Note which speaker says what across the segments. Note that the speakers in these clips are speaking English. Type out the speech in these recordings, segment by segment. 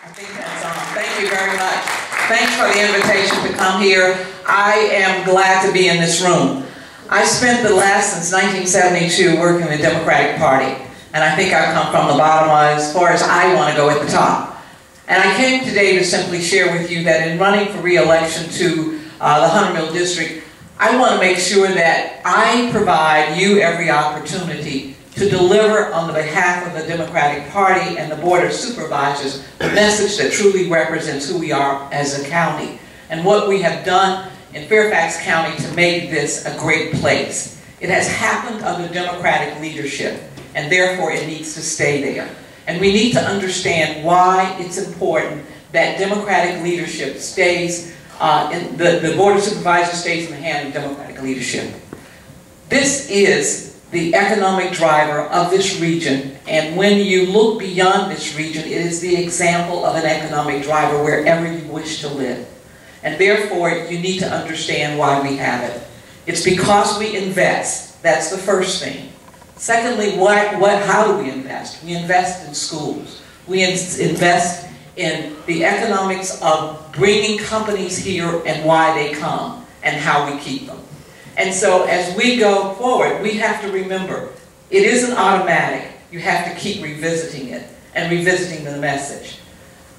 Speaker 1: I think that's on. Thank you very much. Thanks for the invitation to come here. I am glad to be in this room. I spent the last, since 1972, working in the Democratic Party. And I think I've come from the bottom as far as I want to go at the top. And I came today to simply share with you that in running for re-election to the Hunter Mill District, I want to make sure that I provide you every opportunity to deliver on the behalf of the Democratic Party and the Board of Supervisors the message that truly represents who we are as a county and what we have done in Fairfax County to make this a great place. It has happened under Democratic leadership, and therefore it needs to stay there. And we need to understand why it's important that Democratic leadership stays, the Board of Supervisors stays in the hand of Democratic leadership. This is the economic driver of this region, and when you look beyond this region, it is the example of an economic driver wherever you wish to live. And therefore, you need to understand why we have it. It's because we invest. That's the first thing. Secondly, how do we invest? We invest in schools. We invest in the economics of bringing companies here and why they come and how we keep them. And so as we go forward, we have to remember, it isn't automatic. You have to keep revisiting it and revisiting the message.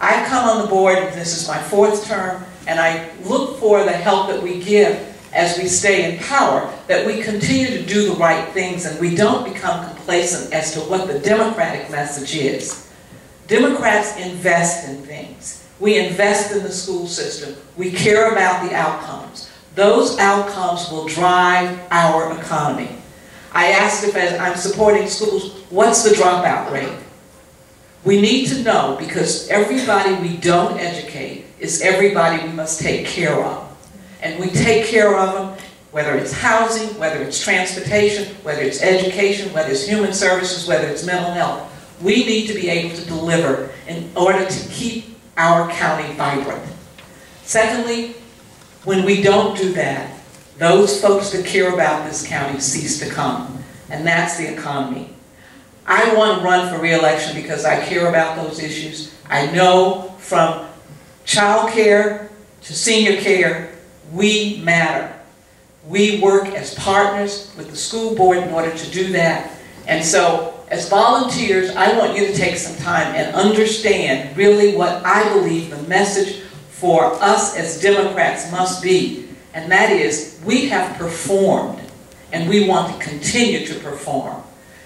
Speaker 1: I've come on the board, this is my 4th term, and I look for the help that we give as we stay in power, that we continue to do the right things and we don't become complacent as to what the Democratic message is. Democrats invest in things. We invest in the school system. We care about the outcomes. Those outcomes will drive our economy. I asked if, as I'm supporting schools, what's the dropout rate? We need to know, because everybody we don't educate is everybody we must take care of. And we take care of them, whether it's housing, whether it's transportation, whether it's education, whether it's human services, whether it's mental health. We need to be able to deliver in order to keep our county vibrant. Secondly, when we don't do that, those folks that care about this county cease to come, and that's the economy. I want to run for re-election because I care about those issues. I know from child care to senior care, we matter. We work as partners with the school board in order to do that. And so, as volunteers, I want you to take some time and understand really what I believe the message for us as Democrats must be, and that is, we have performed, and we want to continue to perform.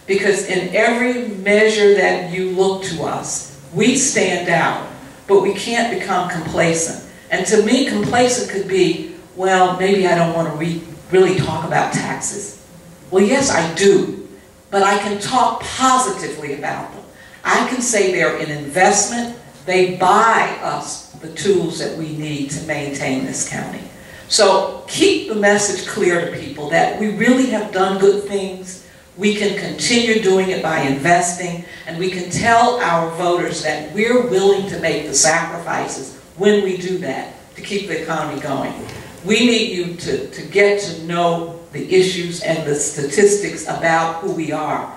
Speaker 1: Because in every measure that you look to us, we stand out, but we can't become complacent. And to me, complacent could be, well, maybe I don't want to really talk about taxes. Well, yes, I do, but I can talk positively about them. I can say they're an investment. They buy us the tools that we need to maintain this county. So keep the message clear to people that we really have done good things. We can continue doing it by investing, and we can tell our voters that we're willing to make the sacrifices when we do that to keep the economy going. We need you to get to know the issues and the statistics about who we are.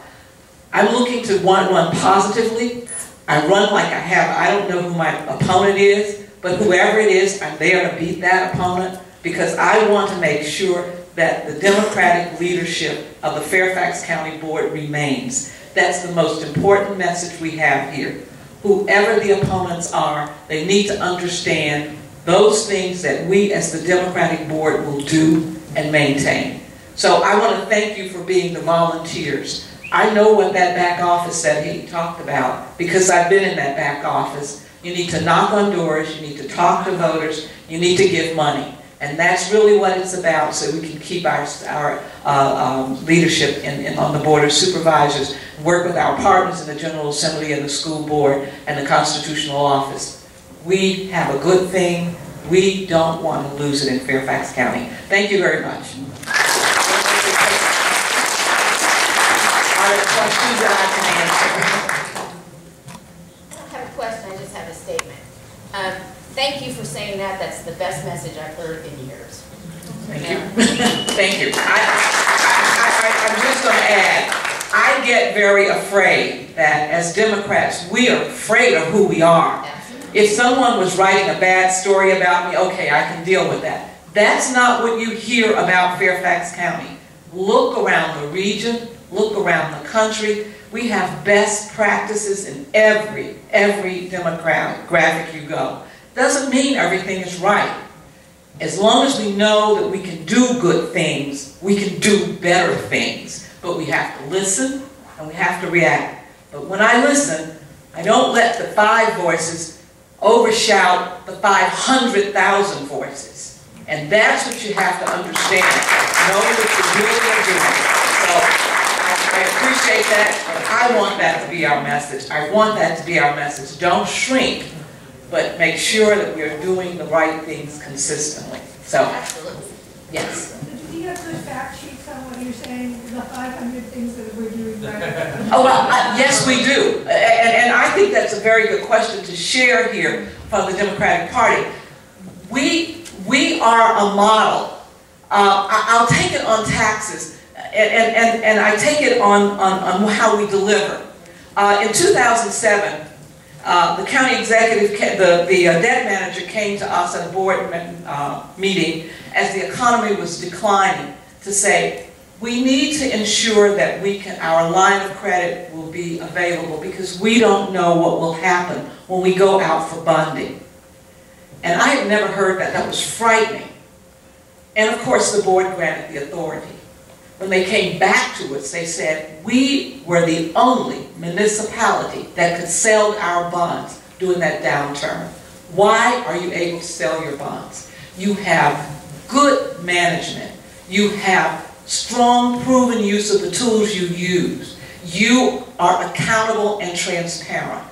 Speaker 1: I'm looking to run positively. I run like I have. I don't know who my opponent is, but whoever it is, I'm there to beat that opponent because I want to make sure that the Democratic leadership of the Fairfax County Board remains. That's the most important message we have here. Whoever the opponents are, they need to understand those things that we as the Democratic Board will do and maintain. So I want to thank you for being the volunteers. I know what that back office that he talked about because I've been in that back office. You need to knock on doors, you need to talk to voters, you need to give money. And that's really what it's about, so we can keep our leadership on the Board of Supervisors, work with our partners in the General Assembly and the School Board and the Constitutional Office. We have a good thing. We don't want to lose it in Fairfax County. Thank you very much. Are there questions that I can answer?
Speaker 2: I don't have a question, I just have a statement. Thank you for saying that. That's the best message I've heard in years.
Speaker 1: Thank you. Thank you. I'm just going to add, I get very afraid that as Democrats, we are afraid of who we are. If someone was writing a bad story about me, okay, I can deal with that. That's not what you hear about Fairfax County. Look around the region, look around the country. We have best practices in every demographic you go. Doesn't mean everything is right. As long as we know that we can do good things, we can do better things. But we have to listen and we have to react. But when I listen, I don't let the 5 voices overshout the 500,000 voices. And that's what you have to understand. Know what you're doing and doing. So I appreciate that, but I want that to be our message. I want that to be our message. Don't shrink, but make sure that we're doing the right things consistently. So,
Speaker 2: Absolutely.
Speaker 1: yes.
Speaker 3: Do you have good fact sheets on what you're saying, the 500 things that we're doing right?
Speaker 1: Oh, well, yes, we do. And I think that's a very good question to share here from the Democratic Party. We are a model. I'll take it on taxes, and I take it on how we deliver. In 2007, the county executive, the debt manager came to us at a board meeting as the economy was declining to say, we need to ensure that our line of credit will be available because we don't know what will happen when we go out for bonding. And I had never heard that. That was frightening. And of course the board granted the authority. When they came back to us, they said, we were the only municipality that could sell our bonds during that downturn. Why are you able to sell your bonds? You have good management. You have strong, proven use of the tools you use. You are accountable and transparent.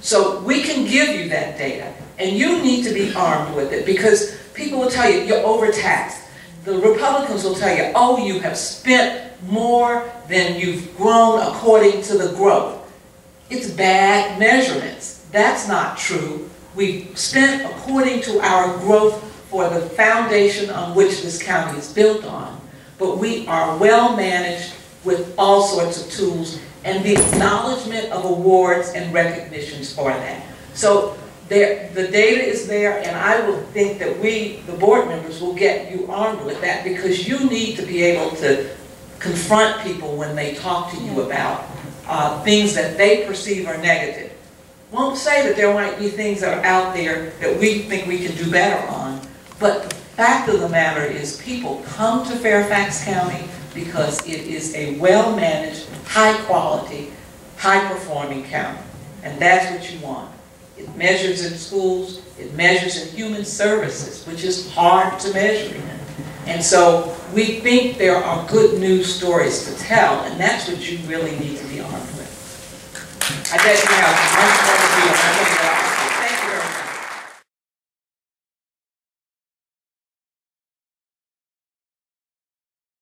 Speaker 1: So we can give you that data, and you need to be armed with it because people will tell you, you're overtaxed. The Republicans will tell you, oh, you have spent more than you've grown according to the growth. It's bad measurements. That's not true. We've spent according to our growth for the foundation on which this county is built on. But we are well managed with all sorts of tools and the acknowledgement of awards and recognitions for that. So the data is there, and I will think that we, the board members, will get you armed with that because you need to be able to confront people when they talk to you about things that they perceive are negative. Won't say that there might be things that are out there that we think we can do better on, but the fact of the matter is people come to Fairfax County because it is a well-managed, high-quality, high-performing county, and that's what you want. It measures in schools, it measures in human services, which is hard to measure. And so we think there are good news stories to tell, and that's what you really need to be armed with. I bet you have much more to do.